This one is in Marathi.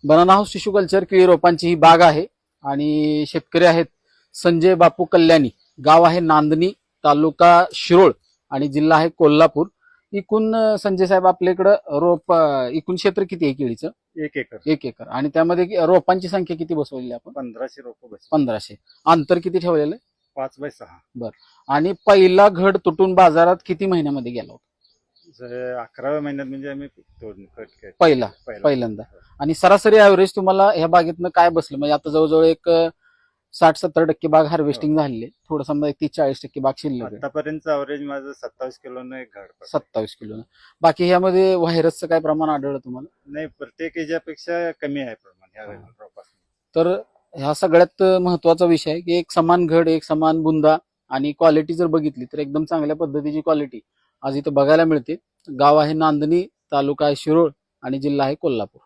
बनाना हाऊस टिश्यू कल्चर केळी रोपांची ही बाग आहे आणि शेतकरी आहेत संजय बापू कल्याणी. गाव आहे नांदणी, तालुका शिरोळ आणि जिल्हा आहे कोल्हापूर. एकूण संजय साहेब आपल्याकडं एकूण क्षेत्र किती आहे केळीचं? 1 एकर. 1 एकर. आणि त्यामध्ये रोपांची संख्या किती बसवलेली आपण? 1500 रोप बस. 1500. अंतर किती ठेवलेलं आहे? 5x6. आणि पहिला घड तुटून बाजारात किती महिन्यामध्ये गेला होता? 11व्या महिन्यात म्हणजे आम्ही तोडणी कट केली. पहिल्यांदा. आणि सरासरी ऍव्हरेज तुम्हाला ह्या बागेतनं काय बसलं? म्हणजे आता जवळजवळ एक 60-70% बाग हार्वेस्टिंग झालेली आहे. थोडं समजा 30-40% बाग शिल्लक आहे. आतापर्यंत अवरेज माझं 27 किलोनं एक घड पडलं. 27 किलो. बाकी ह्यामध्ये व्हायरसचं काय प्रमाण आढळलं तुम्हाला? नाही, प्रत्येक याच्यापेक्षा कमी आहे प्रमाण ह्या रोपाचं. तर ह्या सगळ्यात महत्वाचा विषय आहे की एक समान घड, एक समान बुंदा आणि क्वालिटी जर बघितली तर एकदम चांगल्या पद्धतीची क्वालिटी आज इथं बघायला मिळते. गाव आहे नांदणी, तालुका आहे शिरोळ आणि जिल्हा आहे कोल्हापूर.